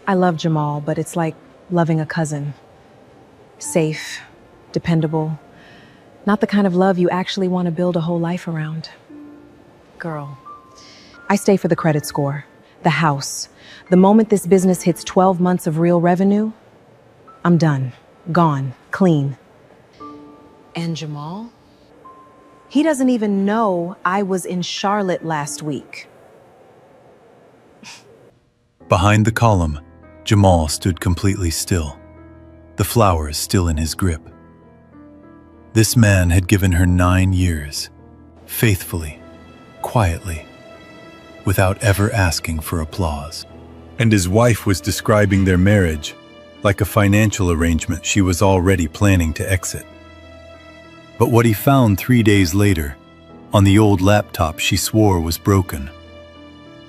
I love Jamal, but it's like loving a cousin. Safe, dependable, not the kind of love you actually want to build a whole life around. Girl, I stay for the credit score, the house. The moment this business hits 12 months of real revenue, I'm done, gone, clean. And Jamal? He doesn't even know I was in Charlotte last week. Behind the column, Jamal stood completely still, the flowers still in his grip. This man had given her 9 years, faithfully, quietly, without ever asking for applause. And his wife was describing their marriage like a financial arrangement she was already planning to exit. But what he found 3 days later, on the old laptop she swore was broken,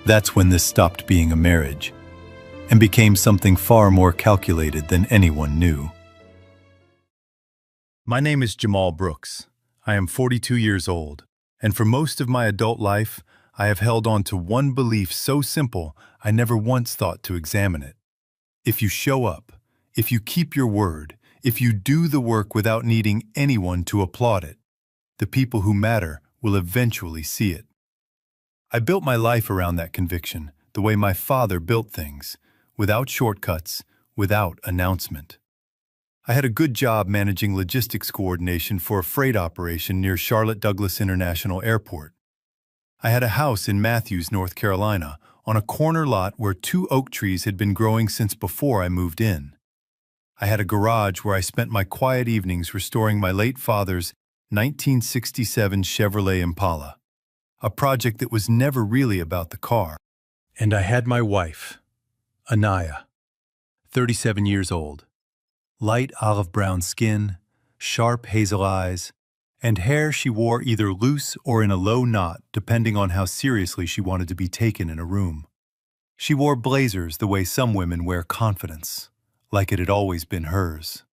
that's when this stopped being a marriage and became something far more calculated than anyone knew. My name is Jamal Brooks. I am 42 years old, and for most of my adult life, I have held on to one belief so simple I never once thought to examine it. If you show up, if you keep your word, if you do the work without needing anyone to applaud it, the people who matter will eventually see it. I built my life around that conviction, the way my father built things, without shortcuts, without announcement. I had a good job managing logistics coordination for a freight operation near Charlotte Douglas International Airport. I had a house in Matthews, North Carolina, on a corner lot where 2 oak trees had been growing since before I moved in. I had a garage where I spent my quiet evenings restoring my late father's 1967 Chevrolet Impala, a project that was never really about the car. And I had my wife, Anaya, 37 years old, light olive brown skin, sharp hazel eyes, and hair she wore either loose or in a low knot depending on how seriously she wanted to be taken in a room. She wore blazers the way some women wear confidence, like it had always been hers.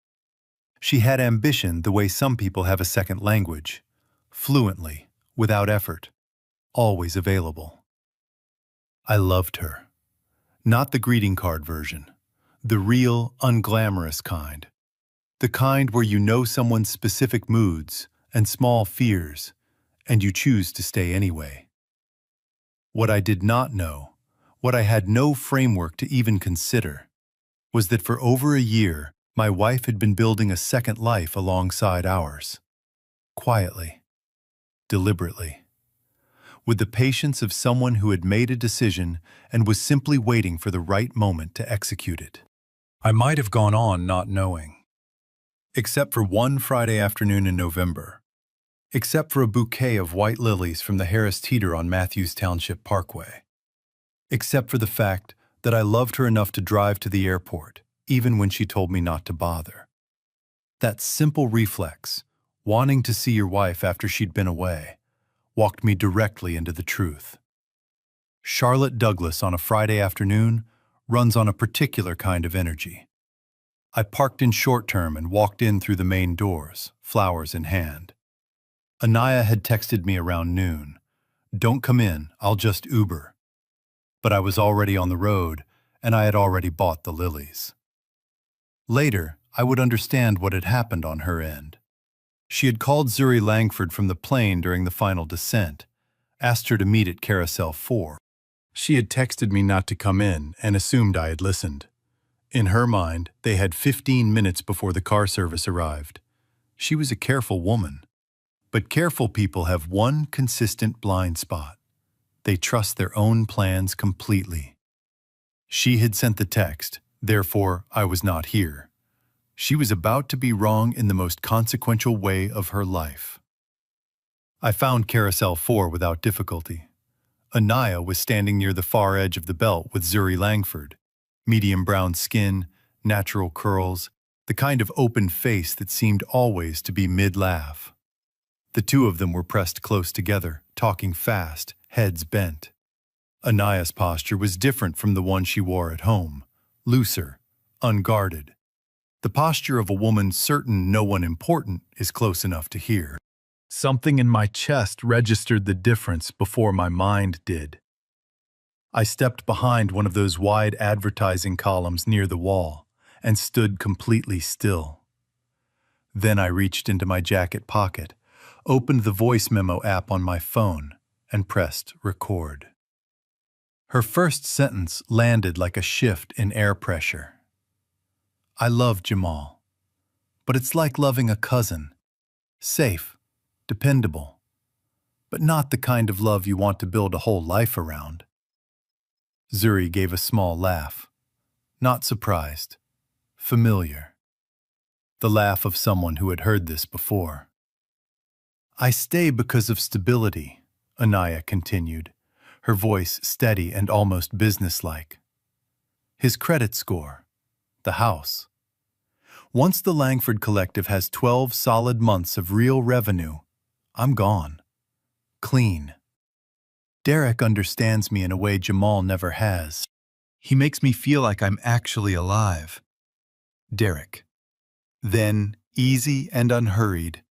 She had ambition the way some people have a second language, fluently, without effort, always available. I loved her. Not the greeting card version, the real, unglamorous kind. The kind where you know someone's specific moods and small fears, and you choose to stay anyway. What I did not know, what I had no framework to even consider, was that for over a year, my wife had been building a second life alongside ours. Quietly, deliberately, with the patience of someone who had made a decision and was simply waiting for the right moment to execute it. I might have gone on not knowing. Except for one Friday afternoon in November. Except for a bouquet of white lilies from the Harris Teeter on Matthews Township Parkway. Except for the fact that I loved her enough to drive to the airport, even when she told me not to bother. That simple reflex, wanting to see your wife after she'd been away, walked me directly into the truth. Charlotte Douglas on a Friday afternoon runs on a particular kind of energy. I parked in short term and walked in through the main doors, flowers in hand. Anaya had texted me around noon. Don't come in, I'll just Uber. But I was already on the road, and I had already bought the lilies. Later, I would understand what had happened on her end. She had called Zuri Langford from the plane during the final descent, asked her to meet at Carousel 4. She had texted me not to come in and assumed I had listened. In her mind, they had 15 minutes before the car service arrived. She was a careful woman. But careful people have one consistent blind spot. They trust their own plans completely. She had sent the text, therefore I was not here. She was about to be wrong in the most consequential way of her life. I found Carousel 4 without difficulty. Anaya was standing near the far edge of the belt with Zuri Langford. Medium brown skin, natural curls, the kind of open face that seemed always to be mid-laugh. The two of them were pressed close together, talking fast, heads bent. Anaya's posture was different from the one she wore at home, looser, unguarded. The posture of a woman certain no one important is close enough to hear. Something in my chest registered the difference before my mind did. I stepped behind one of those wide advertising columns near the wall and stood completely still. Then I reached into my jacket pocket, opened the voice memo app on my phone, and pressed record. Her first sentence landed like a shift in air pressure. I love Jamal, but it's like loving a cousin. Safe, dependable, but not the kind of love you want to build a whole life around. Zuri gave a small laugh. Not surprised. Familiar. The laugh of someone who had heard this before. I stay because of stability, Anaya continued, her voice steady and almost businesslike. His credit score. The house. Once the Langford Collective has 12 solid months of real revenue, I'm gone. Clean. Derek understands me in a way Jamal never has. He makes me feel like I'm actually alive. Derek. Then, easy and unhurried.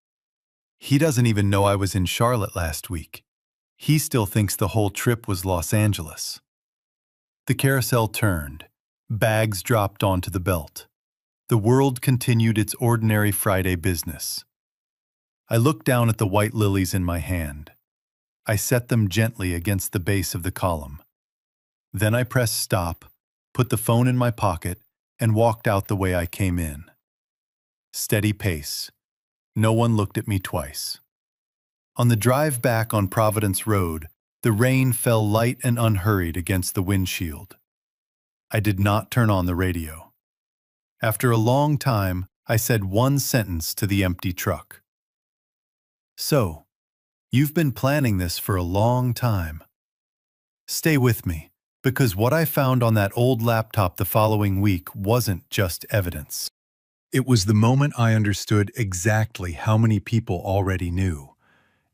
He doesn't even know I was in Charlotte last week. He still thinks the whole trip was Los Angeles. The carousel turned. Bags dropped onto the belt. The world continued its ordinary Friday business. I looked down at the white lilies in my hand. I set them gently against the base of the column. Then I pressed stop, put the phone in my pocket, and walked out the way I came in. Steady pace. No one looked at me twice. On the drive back on Providence Road, the rain fell light and unhurried against the windshield. I did not turn on the radio. After a long time, I said one sentence to the empty truck. So, you've been planning this for a long time. Stay with me, because what I found on that old laptop the following week wasn't just evidence. It was the moment I understood exactly how many people already knew,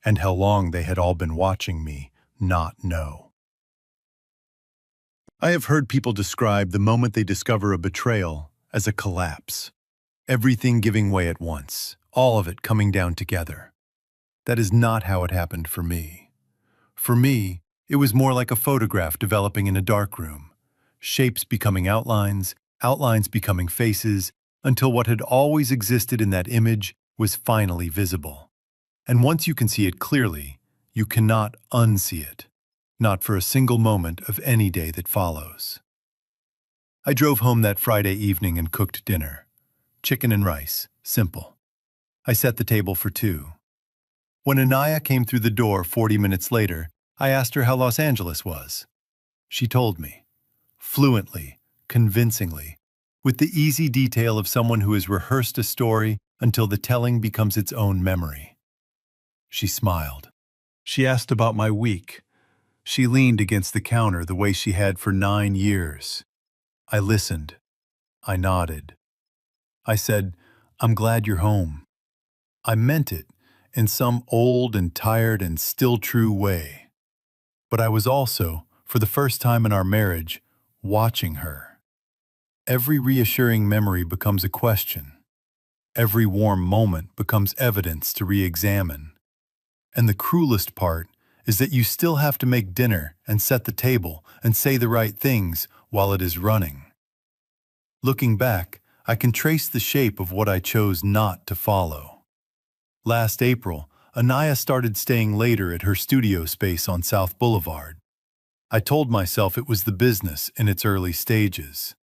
and how long they had all been watching me not know. I have heard people describe the moment they discover a betrayal as a collapse. Everything giving way at once, all of it coming down together. That is not how it happened for me. For me, it was more like a photograph developing in a darkroom. Shapes becoming outlines, outlines becoming faces, until what had always existed in that image was finally visible. And once you can see it clearly, you cannot unsee it. Not for a single moment of any day that follows. I drove home that Friday evening and cooked dinner. Chicken and rice, simple. I set the table for two. When Anaya came through the door 40 minutes later, I asked her how Los Angeles was. She told me, fluently, convincingly, with the easy detail of someone who has rehearsed a story until the telling becomes its own memory. She smiled. She asked about my week. She leaned against the counter the way she had for 9 years. I listened. I nodded. I said, I'm glad you're home. I meant it in some old and tired and still true way. But I was also, for the first time in our marriage, watching her. Every reassuring memory becomes a question. Every warm moment becomes evidence to re-examine. And the cruelest part is that you still have to make dinner and set the table and say the right things while it is running. Looking back, I can trace the shape of what I chose not to follow. Last April, Anaya started staying later at her studio space on South Boulevard. I told myself it was the business in its early stages.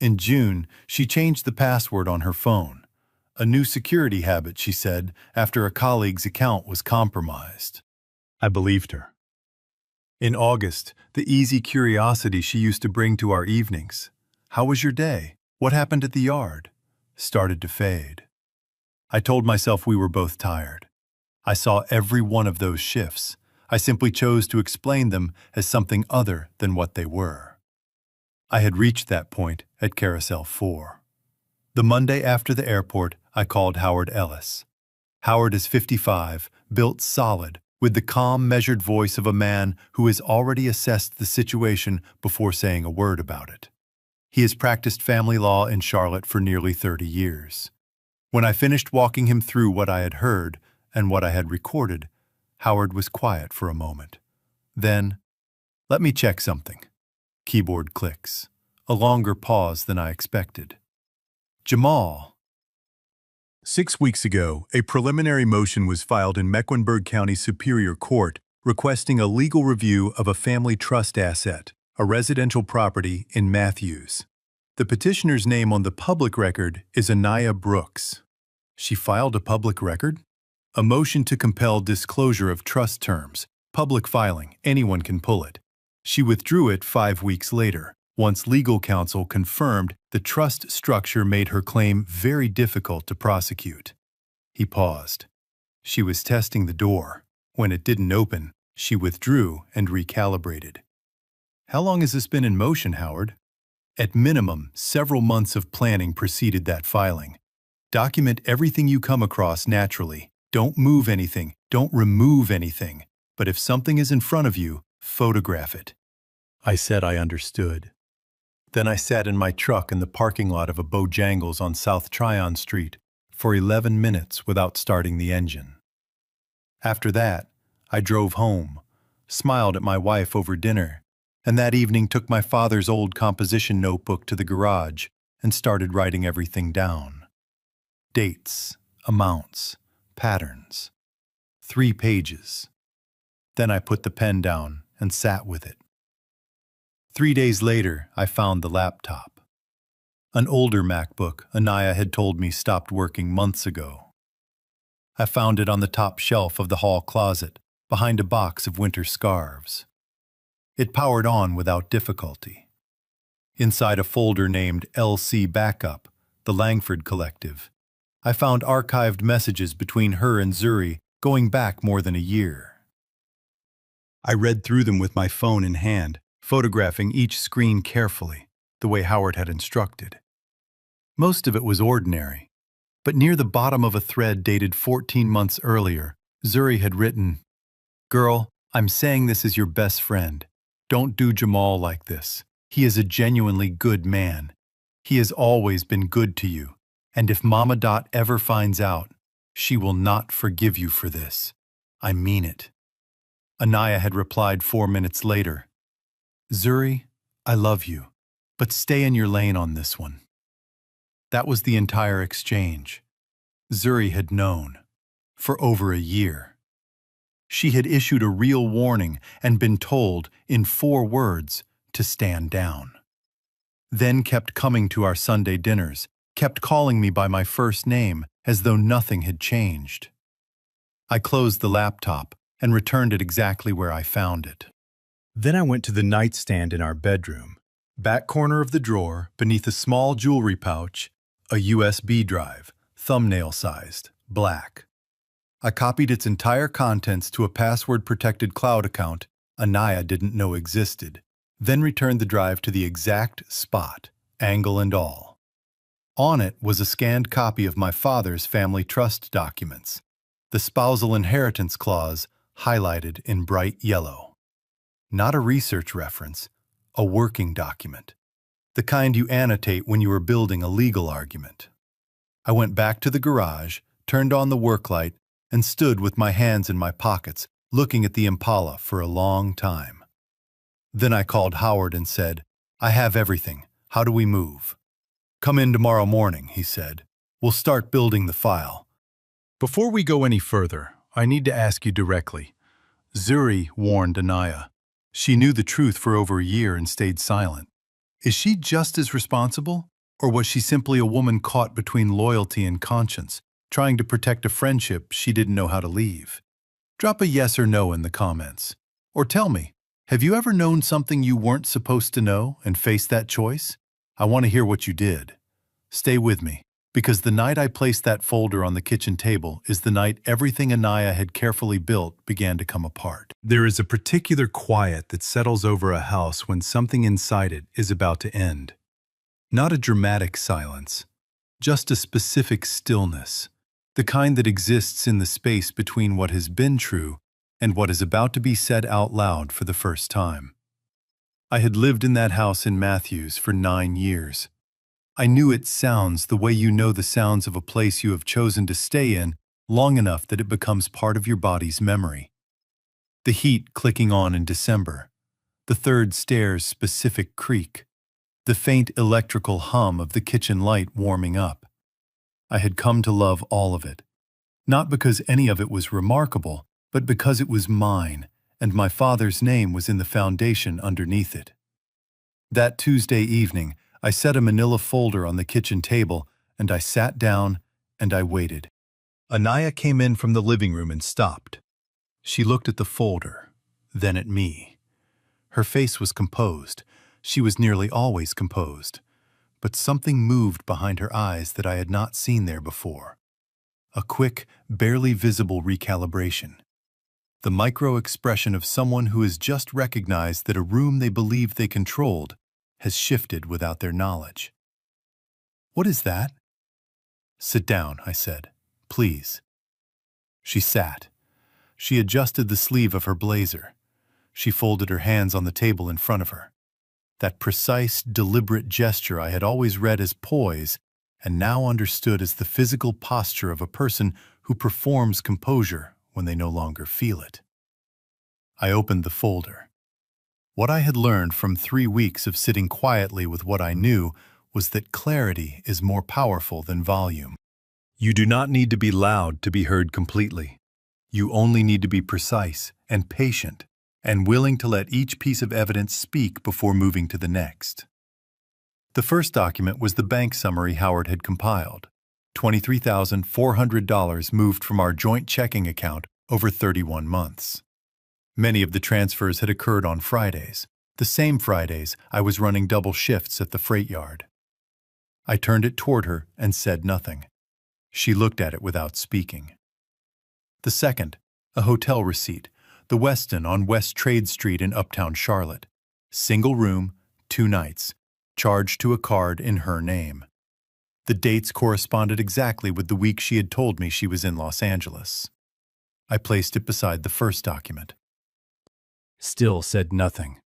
In June, she changed the password on her phone. A new security habit, she said, after a colleague's account was compromised. I believed her. In August, the easy curiosity she used to bring to our evenings, "How was your day? What happened at the yard?" started to fade. I told myself we were both tired. I saw every one of those shifts. I simply chose to explain them as something other than what they were. I had reached that point at Carousel 4. The Monday after the airport, I called Howard Ellis. Howard is 55, built solid, with the calm, measured voice of a man who has already assessed the situation before saying a word about it. He has practiced family law in Charlotte for nearly 30 years. When I finished walking him through what I had heard and what I had recorded, Howard was quiet for a moment. Then, Let me check something. Keyboard clicks. A longer pause than I expected. Jamal. 6 weeks ago, a preliminary motion was filed in Mecklenburg County Superior Court requesting a legal review of a family trust asset, a residential property in Matthews. The petitioner's name on the public record is Anaya Brooks. She filed a public record? A motion to compel disclosure of trust terms. Public filing, anyone can pull it. She withdrew it 5 weeks later, once legal counsel confirmed the trust structure made her claim very difficult to prosecute. He paused. She was testing the door. When it didn't open, she withdrew and recalibrated. How long has this been in motion, Howard? At minimum, several months of planning preceded that filing. Document everything you come across naturally. Don't move anything, don't remove anything. But if something is in front of you, photograph it. I said I understood. Then I sat in my truck in the parking lot of a Bojangles on South Tryon Street for 11 minutes without starting the engine. After that, I drove home, smiled at my wife over dinner, and that evening took my father's old composition notebook to the garage and started writing everything down. Dates, amounts, patterns. 3 pages. Then I put the pen down and sat with it. 3 days later, I found the laptop. An older MacBook Anaya had told me stopped working months ago. I found it on the top shelf of the hall closet, behind a box of winter scarves. It powered on without difficulty. Inside a folder named LC Backup, the Langford Collective, I found archived messages between her and Zuri going back more than a year. I read through them with my phone in hand, photographing each screen carefully, the way Howard had instructed. Most of it was ordinary, but near the bottom of a thread dated 14 months earlier, Zuri had written, "Girl, I'm saying this as your best friend. Don't do Jamal like this. He is a genuinely good man. He has always been good to you, and if Mama Dot ever finds out, she will not forgive you for this. I mean it." Anaya had replied 4 minutes later, "Zuri, I love you, but stay in your lane on this one." That was the entire exchange. Zuri had known. For over a year. She had issued a real warning and been told, in 4 words, to stand down. Then kept coming to our Sunday dinners, kept calling me by my first name as though nothing had changed. I closed the laptop and returned it exactly where I found it. Then I went to the nightstand in our bedroom, back corner of the drawer, beneath a small jewelry pouch, a USB drive, thumbnail-sized, black. I copied its entire contents to a password-protected cloud account Anaya didn't know existed, then returned the drive to the exact spot, angle and all. On it was a scanned copy of my father's family trust documents, the spousal inheritance clause highlighted in bright yellow. Not a research reference, a working document. The kind you annotate when you are building a legal argument. I went back to the garage, turned on the work light, and stood with my hands in my pockets, looking at the Impala for a long time. Then I called Howard and said, "I have everything. How do we move?" "Come in tomorrow morning," he said. "We'll start building the file." Before we go any further, I need to ask you directly. Zuri warned Anaya. She knew the truth for over a year and stayed silent. Is she just as responsible, or was she simply a woman caught between loyalty and conscience, trying to protect a friendship she didn't know how to leave? Drop a yes or no in the comments. Or tell me, have you ever known something you weren't supposed to know and faced that choice? I want to hear what you did. Stay with me, because the night I placed that folder on the kitchen table is the night everything Anaya had carefully built began to come apart. There is a particular quiet that settles over a house when something inside it is about to end. Not a dramatic silence, just a specific stillness, the kind that exists in the space between what has been true and what is about to be said out loud for the first time. I had lived in that house in Matthews for 9 years. I knew its sounds the way you know the sounds of a place you have chosen to stay in long enough that it becomes part of your body's memory. The heat clicking on in December, the the third stair's specific creak, the faint electrical hum of the kitchen light warming up. I had come to love all of it, not because any of it was remarkable, but because it was mine, and my father's name was in the foundation underneath it. That Tuesday evening, I set a manila folder on the kitchen table, and I sat down, and I waited. Anaya came in from the living room and stopped. She looked at the folder, then at me. Her face was composed. She was nearly always composed. But something moved behind her eyes that I had not seen there before. A quick, barely visible recalibration. The micro-expression of someone who has just recognized that a room they believed they controlled has shifted without their knowledge. "What is that?" "Sit down," I said. "Please." She sat. She adjusted the sleeve of her blazer. She folded her hands on the table in front of her. That precise, deliberate gesture I had always read as poise and now understood as the physical posture of a person who performs composure when they no longer feel it. I opened the folder. What I had learned from 3 weeks of sitting quietly with what I knew was that clarity is more powerful than volume. You do not need to be loud to be heard completely. You only need to be precise and patient and willing to let each piece of evidence speak before moving to the next. The first document was the bank summary Howard had compiled. $23,400 moved from our joint checking account over 31 months. Many of the transfers had occurred on Fridays, the same Fridays I was running double shifts at the freight yard. I turned it toward her and said nothing. She looked at it without speaking. The second, a hotel receipt, the Westin on West Trade Street in Uptown Charlotte. Single room, 2 nights, charged to a card in her name. The dates corresponded exactly with the week she had told me she was in Los Angeles. I placed it beside the first document. Still said nothing.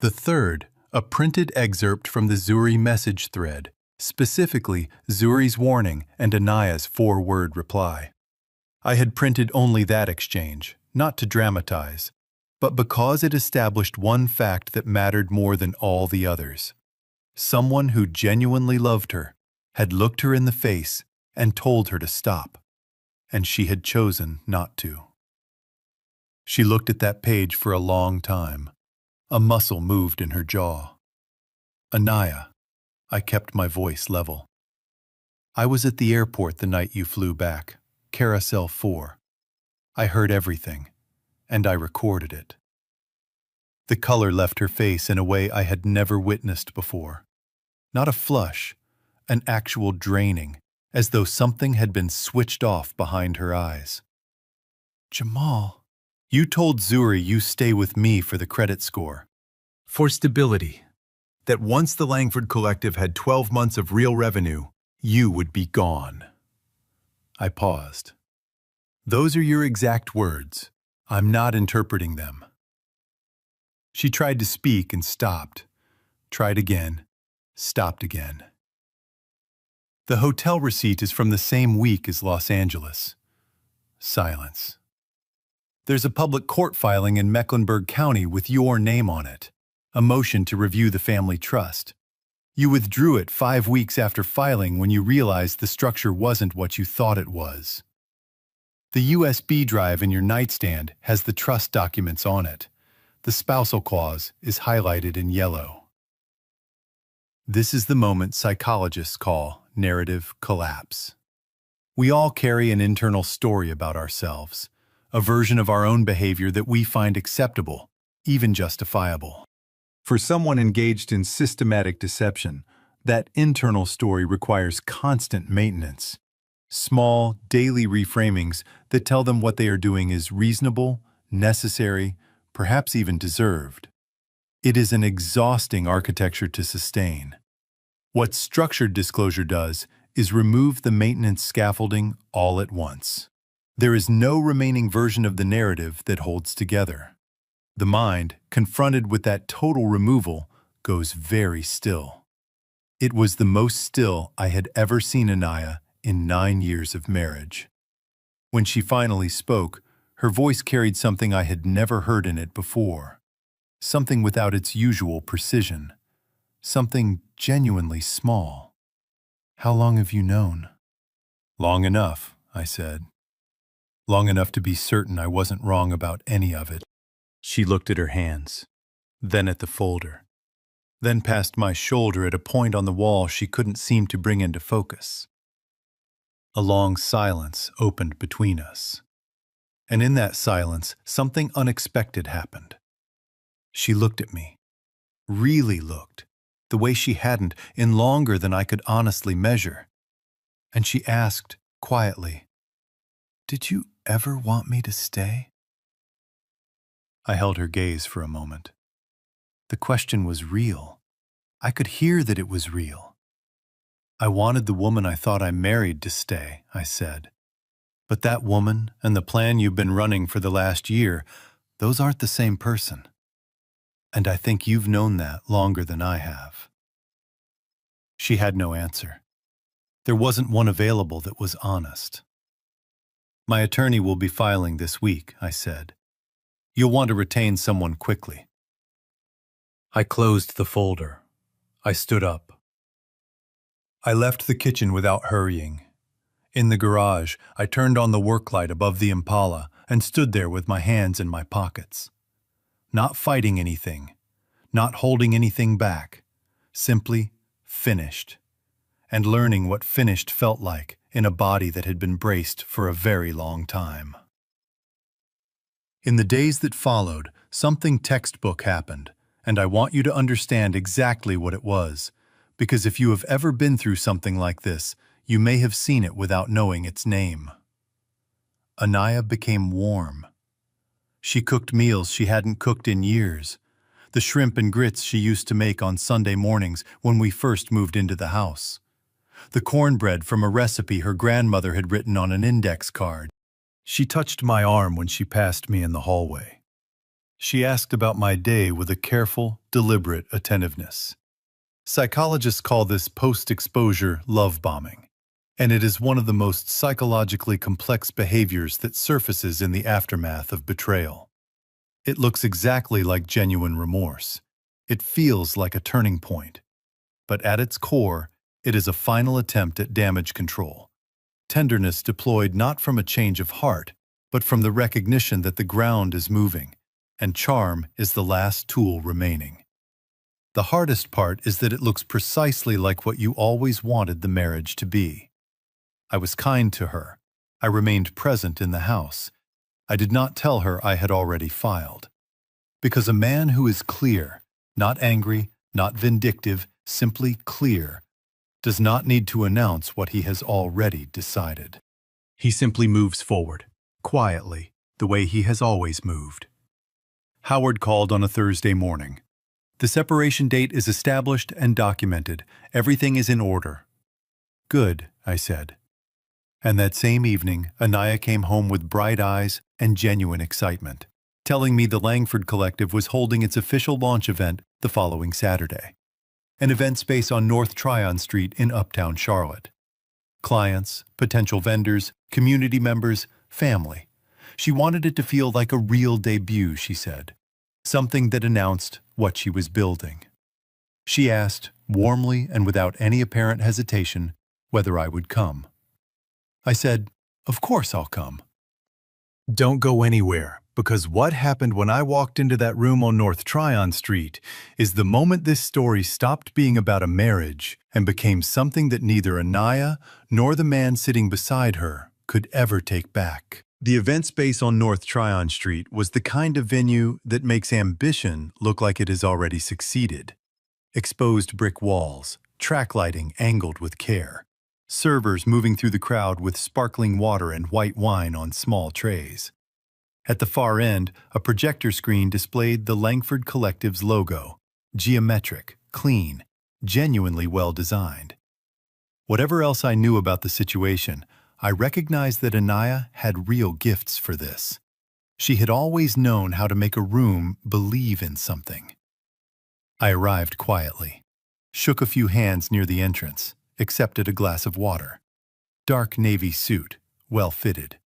The third, a printed excerpt from the Zuri message thread, specifically Zuri's warning and Anaya's 4-word reply. I had printed only that exchange, not to dramatize, but because it established one fact that mattered more than all the others. Someone who genuinely loved her had looked her in the face and told her to stop, and she had chosen not to. She looked at that page for a long time. A muscle moved in her jaw. "Anaya," I kept my voice level. "I was at the airport the night you flew back, Carousel 4. I heard everything, and I recorded it." The color left her face in a way I had never witnessed before. Not a flush, an actual draining, as though something had been switched off behind her eyes. "Jamal, you told Zuri you stay with me for the credit score. For stability. That once the Langford Collective had 12 months of real revenue, you would be gone." I paused. "Those are your exact words. I'm not interpreting them." She tried to speak and stopped. Tried again. Stopped again. "The hotel receipt is from the same week as Los Angeles." Silence. "There's a public court filing in Mecklenburg County with your name on it, a motion to review the family trust. You withdrew it 5 weeks after filing when you realized the structure wasn't what you thought it was. The USB drive in your nightstand has the trust documents on it. The spousal clause is highlighted in yellow." This is the moment psychologists call narrative collapse. We all carry an internal story about ourselves, a version of our own behavior that we find acceptable, even justifiable. For someone engaged in systematic deception, that internal story requires constant maintenance. Small, daily reframings that tell them what they are doing is reasonable, necessary, perhaps even deserved. It is an exhausting architecture to sustain. What structured disclosure does is remove the maintenance scaffolding all at once. There is no remaining version of the narrative that holds together. The mind, confronted with that total removal, goes very still. It was the most still I had ever seen Anaya in 9 years of marriage. When she finally spoke, her voice carried something I had never heard in it before. something without its usual precision, something genuinely small. How long have you known? Long enough, I said. Long enough to be certain I wasn't wrong about any of it. She looked at her hands, then at the folder, then past my shoulder at a point on the wall she couldn't seem to bring into focus. A long silence opened between us. And in that silence, something unexpected happened. She looked at me, really looked, the way she hadn't in longer than I could honestly measure. And she asked, quietly, "Did you ever want me to stay?" I held her gaze for a moment. The question was real. I could hear that it was real. "I wanted the woman I thought I married to stay," I said. "But that woman and the plan you've been running for the last year, those aren't the same person. And I think you've known that longer than I have." She had no answer. There wasn't one available that was honest. "My attorney will be filing this week," I said. "You'll want to retain someone quickly." I closed the folder. I stood up. I left the kitchen without hurrying. In the garage, I turned on the work light above the Impala and stood there with my hands in my pockets. Not fighting anything, not holding anything back, simply finished, and learning what finished felt like in a body that had been braced for a very long time. In the days that followed, something textbook happened, and I want you to understand exactly what it was, because if you have ever been through something like this, you may have seen it without knowing its name. Anaya became warm. She cooked meals she hadn't cooked in years, the shrimp and grits she used to make on Sunday mornings when we first moved into the house, the cornbread from a recipe her grandmother had written on an index card. She touched my arm when she passed me in the hallway. She asked about my day with a careful, deliberate attentiveness. Psychologists call this post-exposure love bombing, and it is one of the most psychologically complex behaviors that surfaces in the aftermath of betrayal. It looks exactly like genuine remorse. It feels like a turning point. But at its core, it is a final attempt at damage control. Tenderness deployed not from a change of heart, but from the recognition that the ground is moving, and charm is the last tool remaining. The hardest part is that it looks precisely like what you always wanted the marriage to be. I was kind to her. I remained present in the house. I did not tell her I had already filed. Because a man who is clear, not angry, not vindictive, simply clear, does not need to announce what he has already decided. He simply moves forward, quietly, the way he has always moved. Howard called on a Thursday morning. "The separation date is established and documented. Everything is in order." "Good," I said. And that same evening, Anaya came home with bright eyes and genuine excitement, telling me the Langford Collective was holding its official launch event the following Saturday, an event space on North Tryon Street in Uptown Charlotte. Clients, potential vendors, community members, family. She wanted it to feel like a real debut, she said, something that announced what she was building. She asked, warmly and without any apparent hesitation, whether I would come. I said, "Of course I'll come." Don't go anywhere, because what happened when I walked into that room on North Tryon Street is the moment this story stopped being about a marriage and became something that neither Anaya nor the man sitting beside her could ever take back. The event space on North Tryon Street was the kind of venue that makes ambition look like it has already succeeded. Exposed brick walls, track lighting angled with care, servers moving through the crowd with sparkling water and white wine on small trays. At the far end, a projector screen displayed the Langford Collective's logo, geometric, clean, genuinely well designed. Whatever else I knew about the situation, I recognized that Anaya had real gifts for this. She had always known how to make a room believe in something. I arrived quietly, shook a few hands near the entrance, accepted a glass of water. Dark navy suit, well fitted.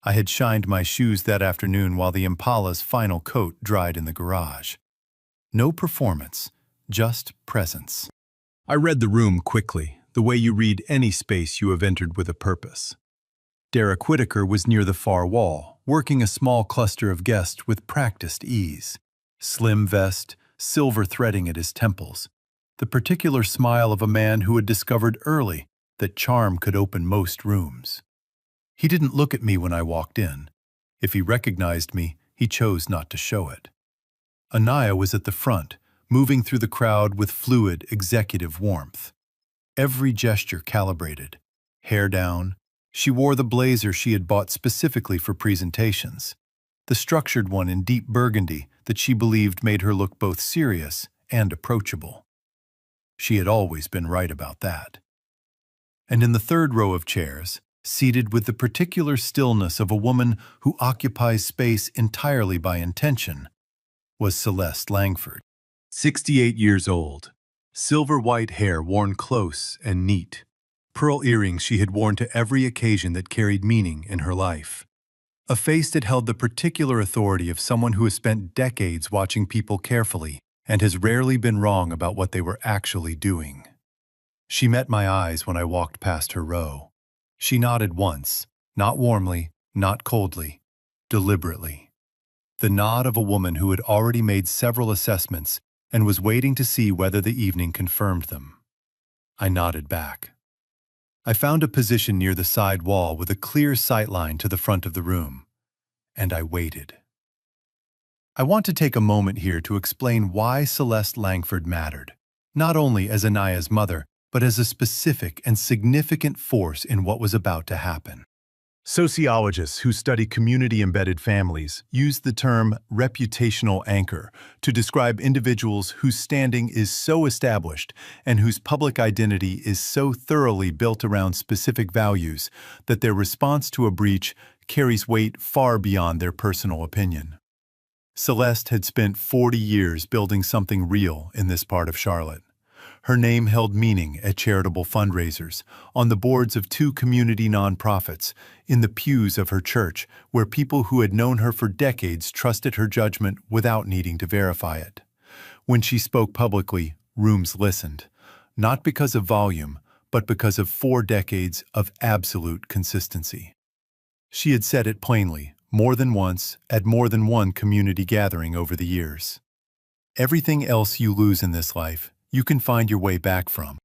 I had shined my shoes that afternoon while the Impala's final coat dried in the garage. No performance, just presence. I read the room quickly, the way you read any space you have entered with a purpose. Derek Whitaker was near the far wall, working a small cluster of guests with practiced ease. Slim vest, silver threading at his temples, the particular smile of a man who had discovered early that charm could open most rooms. He didn't look at me when I walked in. If he recognized me, he chose not to show it. Anaya was at the front, moving through the crowd with fluid, executive warmth. Every gesture calibrated. Hair down, she wore the blazer she had bought specifically for presentations, the structured one in deep burgundy that she believed made her look both serious and approachable. She had always been right about that. And in the third row of chairs, seated with the particular stillness of a woman who occupies space entirely by intention, was Celeste Langford. 68 years old, silver-white hair worn close and neat, pearl earrings she had worn to every occasion that carried meaning in her life. A face that held the particular authority of someone who has spent decades watching people carefully and has rarely been wrong about what they were actually doing. She met my eyes when I walked past her row. She nodded once, not warmly, not coldly, deliberately. The nod of a woman who had already made several assessments and was waiting to see whether the evening confirmed them. I nodded back. I found a position near the side wall with a clear sightline to the front of the room, and I waited. I want to take a moment here to explain why Celeste Langford mattered, not only as Anaya's mother, but as a specific and significant force in what was about to happen. Sociologists who study community-embedded families use the term reputational anchor to describe individuals whose standing is so established and whose public identity is so thoroughly built around specific values that their response to a breach carries weight far beyond their personal opinion. Celeste had spent 40 years building something real in this part of Charlotte. Her name held meaning at charitable fundraisers, on the boards of 2 community nonprofits, in the pews of her church, where people who had known her for decades trusted her judgment without needing to verify it. When she spoke publicly, rooms listened, not because of volume, but because of 4 decades of absolute consistency. She had said it plainly, more than once, at more than one community gathering over the years. Everything else you lose in this life, you can find your way back from.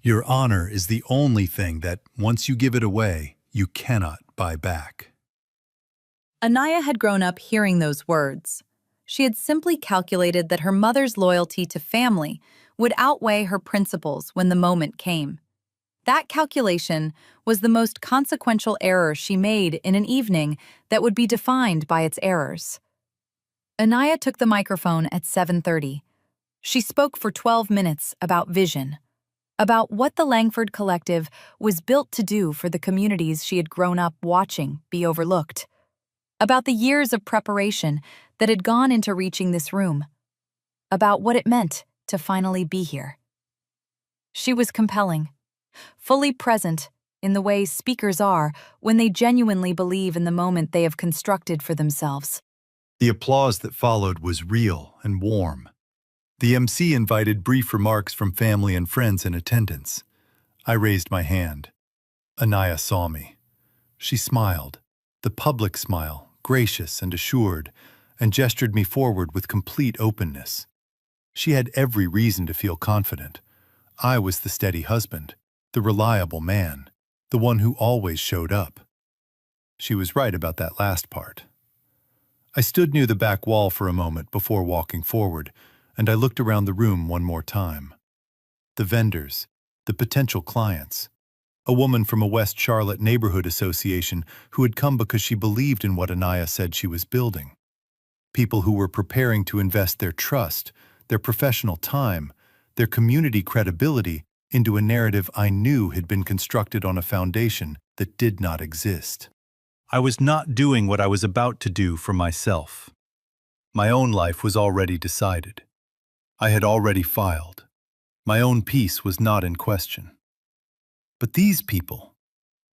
Your honor is the only thing that, once you give it away, you cannot buy back. Anaya had grown up hearing those words. She had simply calculated that her mother's loyalty to family would outweigh her principles when the moment came. That calculation was the most consequential error she made in an evening that would be defined by its errors. Anaya took the microphone at 7:30. She spoke for 12 minutes about vision, about what the Langford Collective was built to do for the communities she had grown up watching be overlooked, about the years of preparation that had gone into reaching this room, about what it meant to finally be here. She was compelling, fully present in the way speakers are when they genuinely believe in the moment they have constructed for themselves. The applause that followed was real and warm. The MC invited brief remarks from family and friends in attendance. I raised my hand. Anaya saw me. She smiled, the public smile, gracious and assured, and gestured me forward with complete openness. She had every reason to feel confident. I was the steady husband, the reliable man, the one who always showed up. She was right about that last part. I stood near the back wall for a moment before walking forward, and I looked around the room one more time. The vendors, the potential clients, a woman from a West Charlotte neighborhood association who had come because she believed in what Anaya said she was building. People who were preparing to invest their trust, their professional time, their community credibility into a narrative I knew had been constructed on a foundation that did not exist. I was not doing what I was about to do for myself. My own life was already decided. I had already filed. My own peace was not in question. But these people,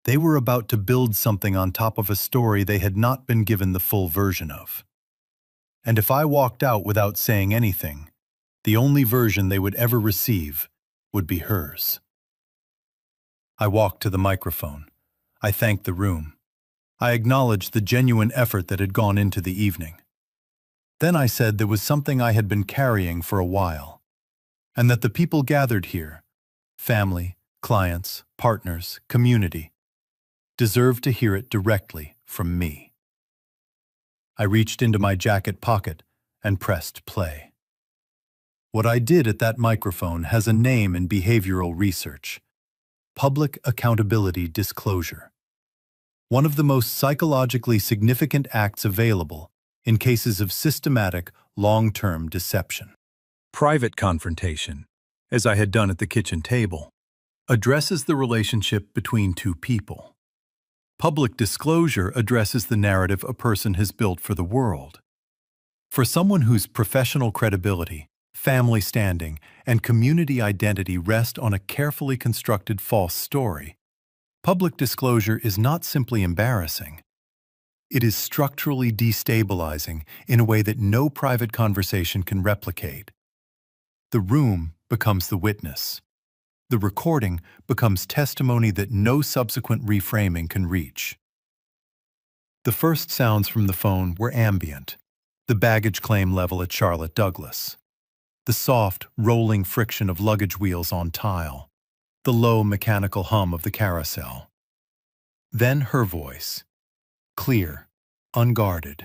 they were about to build something on top of a story they had not been given the full version of. And if I walked out without saying anything, The only version they would ever receive would be hers. I walked to the microphone. I thanked the room. I acknowledged the genuine effort that had gone into the evening. Then I said there was something I had been carrying for a while, and that the people gathered here, family, clients, partners, community, deserved to hear it directly from me. I reached into my jacket pocket and pressed play. What I did at that microphone has a name in behavioral research: public accountability disclosure. One of the most psychologically significant acts available in cases of systematic, long-term deception. Private confrontation, as I had done at the kitchen table, addresses the relationship between two people. Public disclosure addresses the narrative a person has built for the world. For someone whose professional credibility, family standing, and community identity rest on a carefully constructed false story, public disclosure is not simply embarrassing. It is structurally destabilizing in a way that no private conversation can replicate. The room becomes the witness. The recording becomes testimony that no subsequent reframing can reach. The first sounds from the phone were ambient: the baggage claim level at Charlotte Douglas, the soft, rolling friction of luggage wheels on tile, the low mechanical hum of the carousel. Then her voice, clear, unguarded,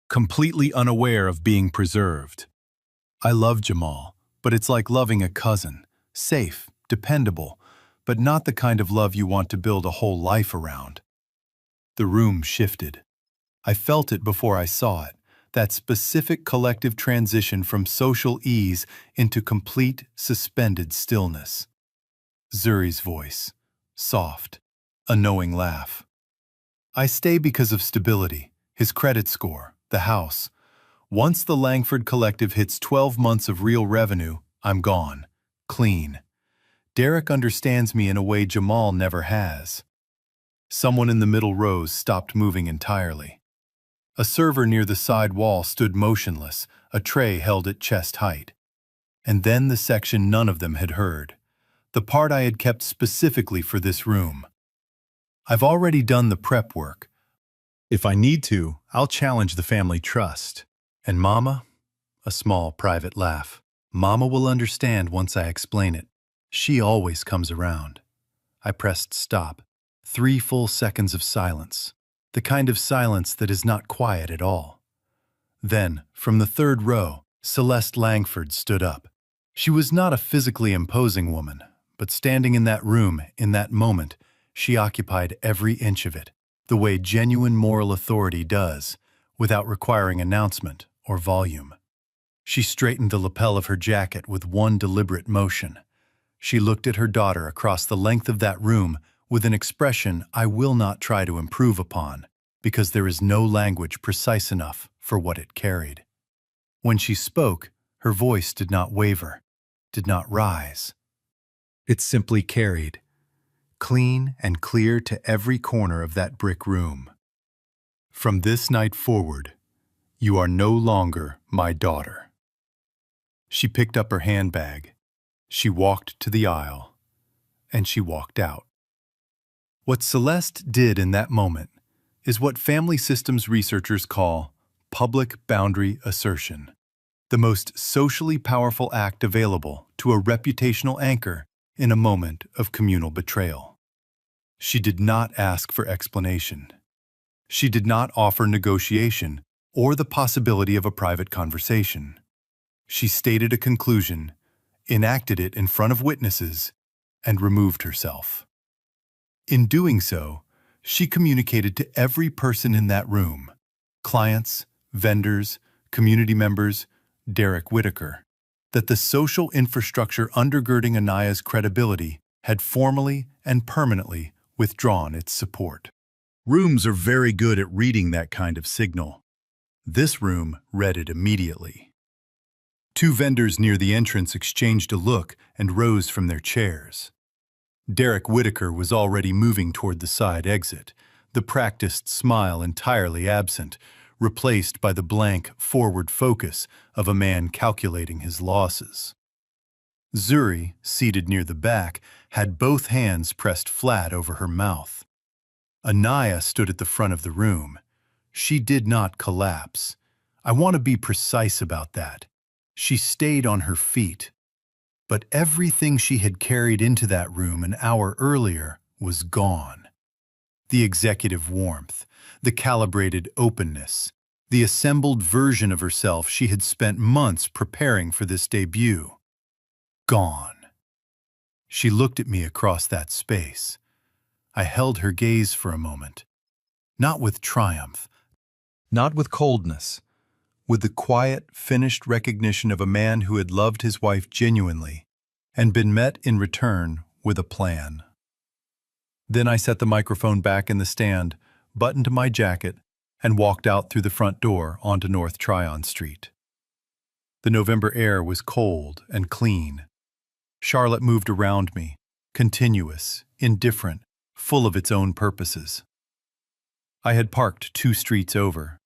completely unaware of being preserved. I love Jamal, but it's like loving a cousin, safe, dependable, but not the kind of love you want to build a whole life around. The room shifted. I felt it before I saw it, that specific collective transition from social ease into complete, suspended stillness. Zuri's voice, soft, a knowing laugh. I stay because of stability, his credit score, the house. Once the Langford Collective hits 12 months of real revenue, I'm gone, clean. Derek understands me in a way Jamal never has. Someone in the middle rows stopped moving entirely. A server near the side wall stood motionless, a tray held at chest height. And then the section none of them had heard, the part I had kept specifically for this room. I've already done the prep work. If I need to, I'll challenge the family trust. And Mama? A small, private laugh. Mama will understand once I explain it. She always comes around. I pressed stop. 3 full seconds of silence. The kind of silence that is not quiet at all. Then, from the third row, Celeste Langford stood up. She was not a physically imposing woman, but standing in that room, in that moment, she occupied every inch of it, the way genuine moral authority does, without requiring announcement or volume. She straightened the lapel of her jacket with one deliberate motion. She looked at her daughter across the length of that room with an expression I will not try to improve upon, because there is no language precise enough for what it carried. When she spoke, her voice did not waver, did not rise. It simply carried, clean and clear to every corner of that brick room. From this night forward, you are no longer my daughter. She picked up her handbag. She walked to the aisle, and she walked out. What Celeste did in that moment is what family systems researchers call public boundary assertion, the most socially powerful act available to a reputational anchor in a moment of communal betrayal. She did not ask for explanation. She did not offer negotiation or the possibility of a private conversation. She stated a conclusion, enacted it in front of witnesses, and removed herself. In doing so, she communicated to every person in that room, clients, vendors, community members, Derek Whitaker, that the social infrastructure undergirding Anaya's credibility had formally and permanently withdrawn its support. Rooms are very good at reading that kind of signal. This room read it immediately. 2 vendors near the entrance exchanged a look and rose from their chairs. Derek Whitaker was already moving toward the side exit, the practiced smile entirely absent, replaced by the blank, forward focus of a man calculating his losses. Zuri, seated near the back, had both hands pressed flat over her mouth. Anaya stood at the front of the room. She did not collapse. I want to be precise about that. She stayed on her feet. But everything she had carried into that room an hour earlier was gone. The executive warmth, the calibrated openness, the assembled version of herself she had spent months preparing for this debut. Gone. She looked at me across that space. I held her gaze for a moment, not with triumph, Not with coldness, with the quiet, finished recognition of a man who had loved his wife genuinely and been met in return with a plan. Then I set the microphone back in the stand, buttoned my jacket, and walked out through the front door onto North Tryon Street. The November air was cold and clean. Charlotte moved around me, continuous, indifferent, full of its own purposes. I had parked 2 streets over.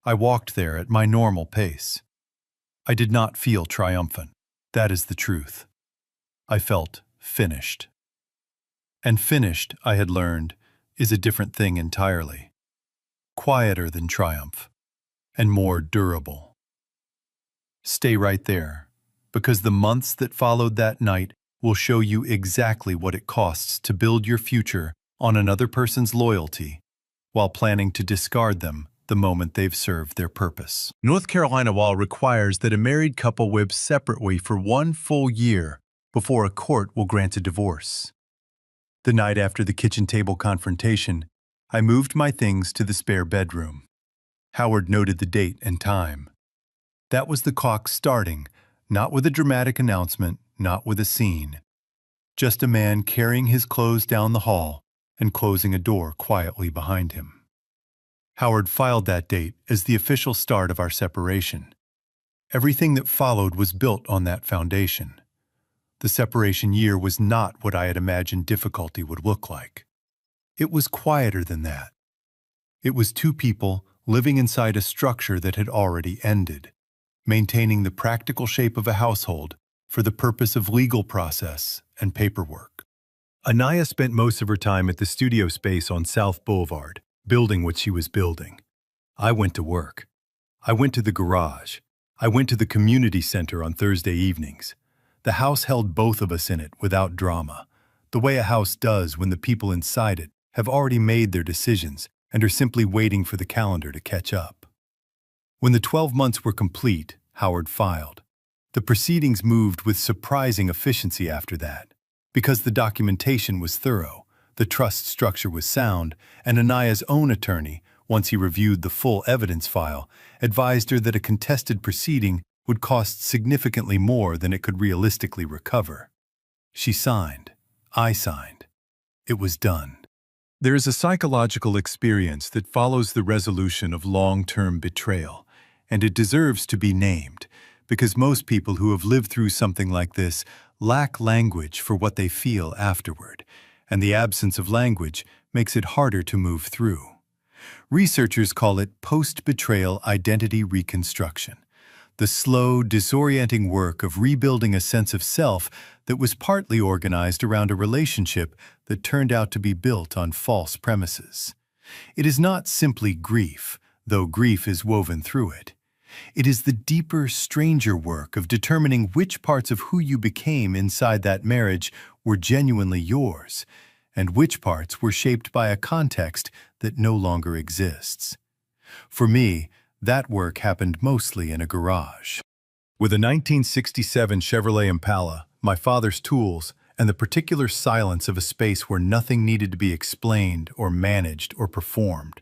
I walked there at my normal pace. I did not feel triumphant. That is the truth. I felt finished. And finished, I had learned, is a different thing entirely. Quieter than triumph, and more durable. Stay right there, because the months that followed that night will show you exactly what it costs to build your future on another person's loyalty while planning to discard them the moment they've served their purpose. North Carolina law requires that a married couple live separately for 1 full year before a court will grant a divorce. The night after the kitchen table confrontation, I moved my things to the spare bedroom. Howard noted the date and time. That was the clock starting, not with a dramatic announcement, not with a scene. Just a man carrying his clothes down the hall and closing a door quietly behind him. Howard filed that date as the official start of our separation. Everything that followed was built on that foundation. The separation year was not what I had imagined difficulty would look like. It was quieter than that. It was 2 people living inside a structure that had already ended, maintaining the practical shape of a household for the purpose of legal process and paperwork. Anaya spent most of her time at the studio space on South Boulevard, building what she was building. I went to work. I went to the garage. I went to the community center on Thursday evenings. The house held both of us in it without drama, the way a house does when the people inside it have already made their decisions and are simply waiting for the calendar to catch up. When the 12 months were complete, Howard filed. The proceedings moved with surprising efficiency after that, because the documentation was thorough, the trust structure was sound, and Anaya's own attorney, once he reviewed the full evidence file, advised her that a contested proceeding would cost significantly more than it could realistically recover. She signed. I signed. It was done. There is a psychological experience that follows the resolution of long-term betrayal, and it deserves to be named, because most people who have lived through something like this lack language for what they feel afterward, and the absence of language makes it harder to move through. Researchers call it post-betrayal identity reconstruction, the slow, disorienting work of rebuilding a sense of self that was partly organized around a relationship that turned out to be built on false premises. It is not simply grief, though grief is woven through it. It is the deeper, stranger work of determining which parts of who you became inside that marriage were genuinely yours, and which parts were shaped by a context that no longer exists. For me, that work happened mostly in a garage. With a 1967 Chevrolet Impala, my father's tools, and the particular silence of a space where nothing needed to be explained or managed or performed.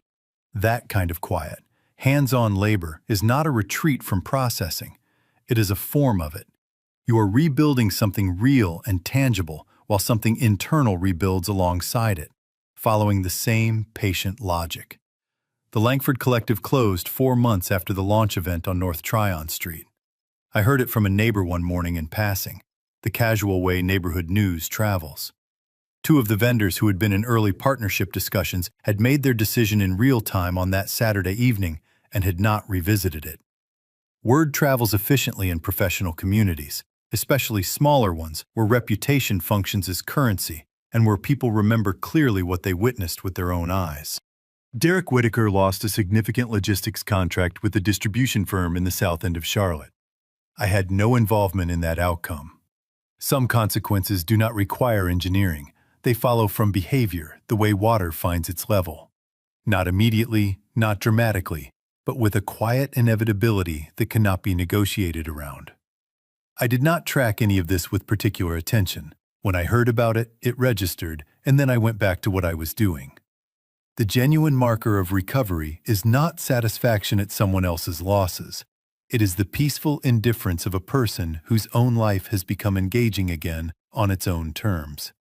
That kind of quiet, hands-on labor is not a retreat from processing. It is a form of it. You are rebuilding something real and tangible while something internal rebuilds alongside it, following the same patient logic. The Langford Collective closed 4 months after the launch event on North Tryon Street. I heard it from a neighbor one morning in passing, the casual way neighborhood news travels. 2 of the vendors who had been in early partnership discussions had made their decision in real time on that Saturday evening, and had not revisited it. Word travels efficiently in professional communities, especially smaller ones where reputation functions as currency and where people remember clearly what they witnessed with their own eyes. Derek Whitaker lost a significant logistics contract with a distribution firm in the south end of Charlotte. I had no involvement in that outcome. Some consequences do not require engineering. They follow from behavior, the way water finds its level. Not immediately, not dramatically, but with a quiet inevitability that cannot be negotiated around. I did not track any of this with particular attention. When I heard about it, it registered, and then I went back to what I was doing. The genuine marker of recovery is not satisfaction at someone else's losses. It is the peaceful indifference of a person whose own life has become engaging again on its own terms.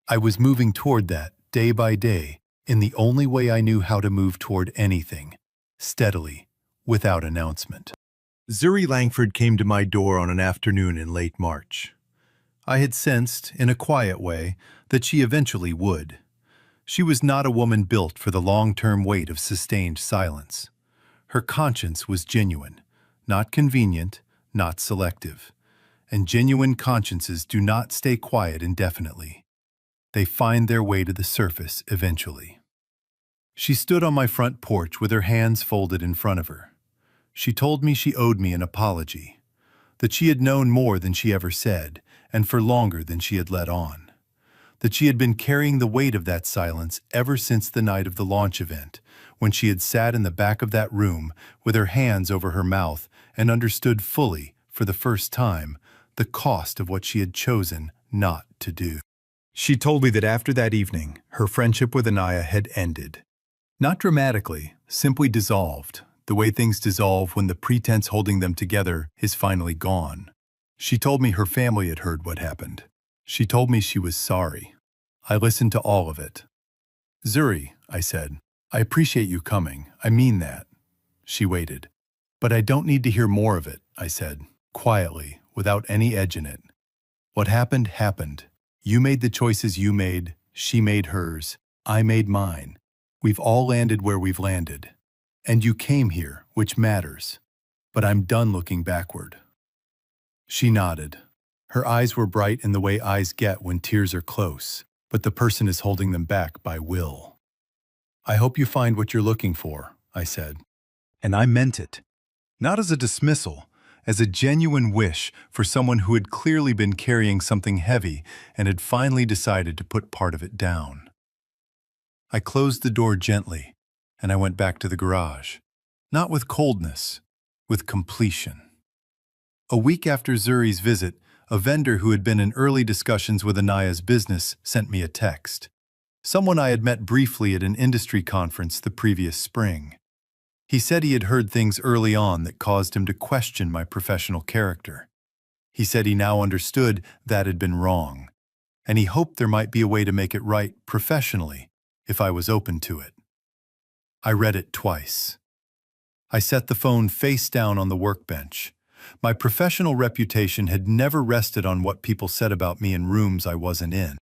I was moving toward that, day by day, in the only way I knew how to move toward anything, steadily, without announcement. Zuri Langford came to my door on an afternoon in late March. I had sensed, in a quiet way, that she eventually would. She was not a woman built for the long-term weight of sustained silence. Her conscience was genuine, not convenient, not selective. And genuine consciences do not stay quiet indefinitely. They find their way to the surface eventually. She stood on my front porch with her hands folded in front of her. She told me she owed me an apology, that she had known more than she ever said, and for longer than she had let on, that she had been carrying the weight of that silence ever since the night of the launch event, when she had sat in the back of that room with her hands over her mouth and understood fully, for the first time, the cost of what she had chosen not to do. She told me that after that evening, her friendship with Anaya had ended. Not dramatically, simply dissolved, the way things dissolve when the pretense holding them together is finally gone. She told me her family had heard what happened. She told me she was sorry. I listened to all of it. "Zuri," I said, "I appreciate you coming. I mean that." She waited. "But I don't need to hear more of it," I said, quietly, without any edge in it. "What happened, happened. You made the choices you made, she made hers, I made mine. We've all landed where we've landed. And you came here, which matters. But I'm done looking backward." She nodded. Her eyes were bright in the way eyes get when tears are close, but the person is holding them back by will. "I hope you find what you're looking for," I said. And I meant it. Not as a dismissal, as a genuine wish for someone who had clearly been carrying something heavy and had finally decided to put part of it down. I closed the door gently, and I went back to the garage. Not with coldness, with completion. A week after Zuri's visit, a vendor who had been in early discussions with Anaya's business sent me a text. Someone I had met briefly at an industry conference the previous spring. He said he had heard things early on that caused him to question my professional character. He said he now understood that had been wrong, and he hoped there might be a way to make it right professionally if I was open to it. I read it twice. I set the phone face down on the workbench. My professional reputation had never rested on what people said about me in rooms I wasn't in.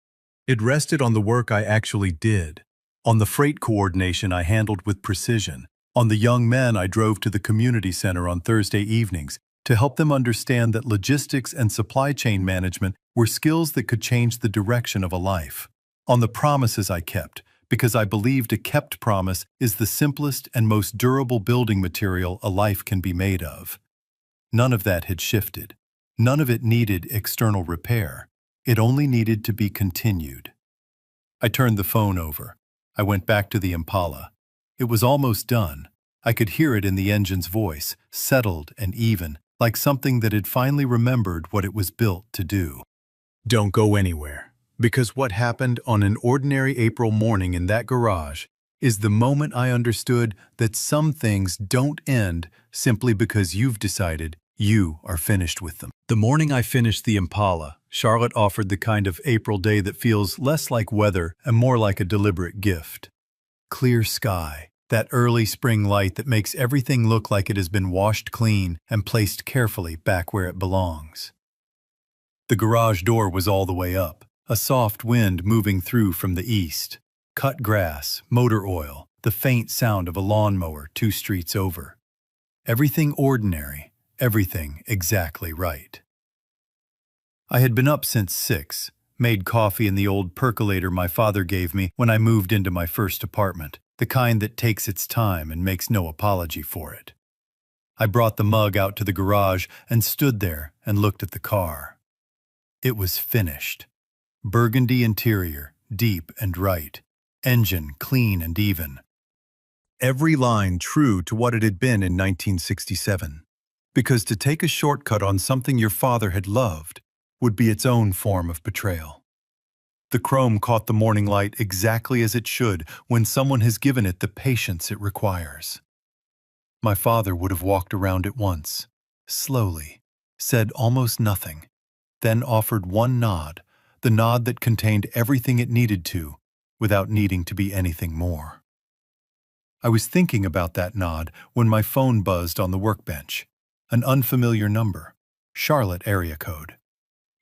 It rested on the work I actually did, on the freight coordination I handled with precision, on the young men I drove to the community center on Thursday evenings to help them understand that logistics and supply chain management were skills that could change the direction of a life, on the promises I kept, because I believed a kept promise is the simplest and most durable building material a life can be made of. None of that had shifted. None of it needed external repair. It only needed to be continued. I turned the phone over. I went back to the Impala. It was almost done. I could hear it in the engine's voice, settled and even, like something that had finally remembered what it was built to do. Don't go anywhere, because what happened on an ordinary April morning in that garage is the moment I understood that some things don't end simply because you've decided you are finished with them. The morning I finished the Impala, Charlotte offered the kind of April day that feels less like weather and more like a deliberate gift. Clear sky, that early spring light that makes everything look like it has been washed clean and placed carefully back where it belongs. The garage door was all the way up, a soft wind moving through from the east. Cut grass, motor oil, the faint sound of a lawnmower 2 streets over. Everything ordinary, everything exactly right. I had been up since 6, made coffee in the old percolator my father gave me when I moved into my first apartment, the kind that takes its time and makes no apology for it. I brought the mug out to the garage and stood there and looked at the car. It was finished. Burgundy interior, deep and right. Engine clean and even. Every line true to what it had been in 1967. Because to take a shortcut on something your father had loved would be its own form of betrayal. The chrome caught the morning light exactly as it should when someone has given it the patience it requires. My father would have walked around it once, slowly, said almost nothing, then offered one nod, the nod that contained everything it needed to, without needing to be anything more. I was thinking about that nod when my phone buzzed on the workbench. An unfamiliar number, Charlotte area code.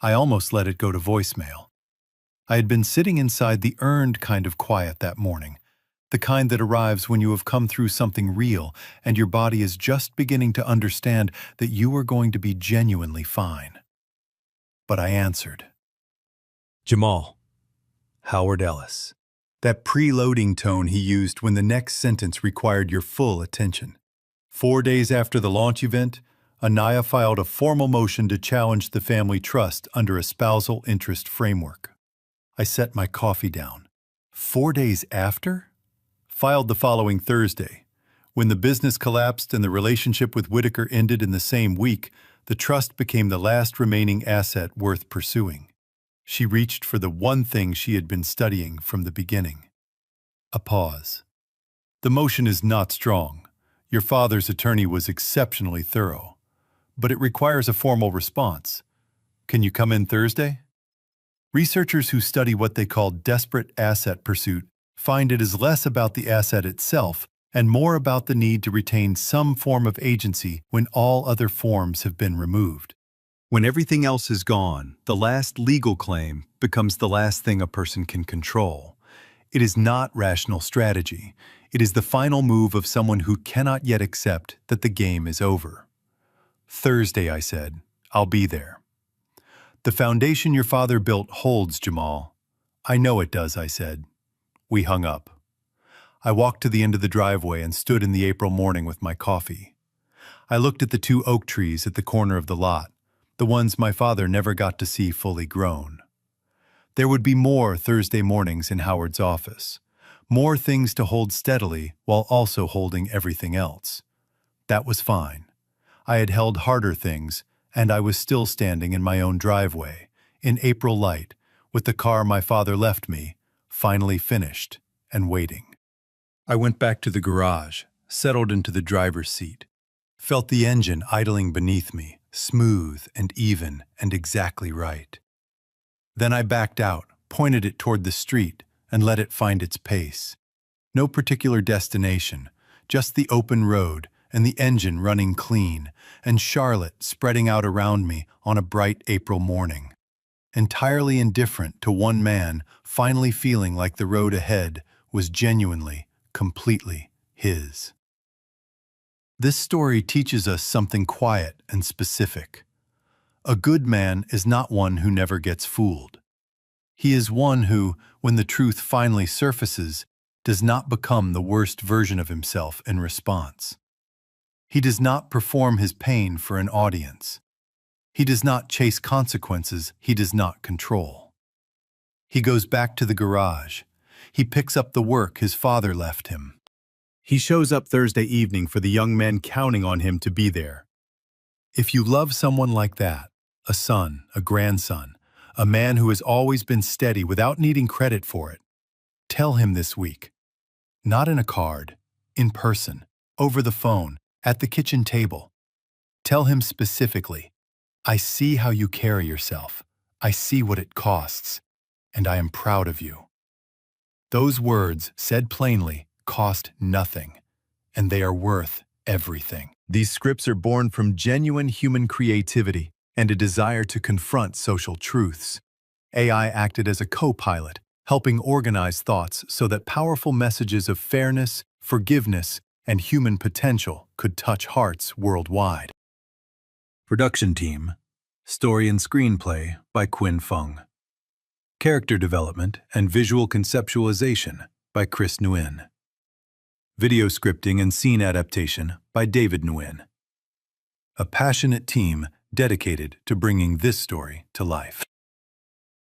I almost let it go to voicemail. I had been sitting inside the earned kind of quiet that morning, the kind that arrives when you have come through something real and your body is just beginning to understand that you are going to be genuinely fine. But I answered. Jamal. Howard Ellis. That preloading tone he used when the next sentence required your full attention. 4 days after the launch event, Anaya filed a formal motion to challenge the family trust under a spousal interest framework. I set my coffee down. 4 days after? Filed the following Thursday. When the business collapsed and the relationship with Whitaker ended in the same week, the trust became the last remaining asset worth pursuing. She reached for the one thing she had been studying from the beginning. A pause. The motion is not strong. Your father's attorney was exceptionally thorough. But it requires a formal response. Can you come in Thursday? Researchers who study what they call desperate asset pursuit find it is less about the asset itself and more about the need to retain some form of agency when all other forms have been removed. When everything else is gone, the last legal claim becomes the last thing a person can control. It is not rational strategy. It is the final move of someone who cannot yet accept that the game is over. Thursday, I said. I'll be there. The foundation your father built holds, Jamal. I know it does, I said. We hung up. I walked to the end of the driveway and stood in the April morning with my coffee. I looked at the 2 oak trees at the corner of the lot, the ones my father never got to see fully grown. There would be more Thursday mornings in Howard's office, more things to hold steadily while also holding everything else. That was fine. I had held harder things, and I was still standing in my own driveway, in April light, with the car my father left me, finally finished and waiting. I went back to the garage, settled into the driver's seat, felt the engine idling beneath me, smooth and even and exactly right. Then I backed out, pointed it toward the street, and let it find its pace. No particular destination, just the open road and the engine running clean, and Charlotte spreading out around me on a bright April morning. Entirely indifferent to one man finally feeling like the road ahead was genuinely, completely his. This story teaches us something quiet and specific. A good man is not one who never gets fooled. He is one who, when the truth finally surfaces, does not become the worst version of himself in response. He does not perform his pain for an audience. He does not chase consequences he does not control. He goes back to the garage. He picks up the work his father left him. He shows up Thursday evening for the young men counting on him to be there. If you love someone like that, a son, a grandson, a man who has always been steady without needing credit for it, tell him this week. Not in a card, in person, over the phone, at the kitchen table. Tell him specifically, I see how you carry yourself. I see what it costs, and I am proud of you. Those words, said plainly, cost nothing, and they are worth everything. These scripts are born from genuine human creativity and a desire to confront social truths. AI acted as a co-pilot, helping organize thoughts so that powerful messages of fairness, forgiveness, and human potential could touch hearts worldwide. Production team, story and screenplay by Quinn Fung. Character development and visual conceptualization by Chris Nguyen. Video scripting and scene adaptation by David Nguyen. A passionate team dedicated to bringing this story to life.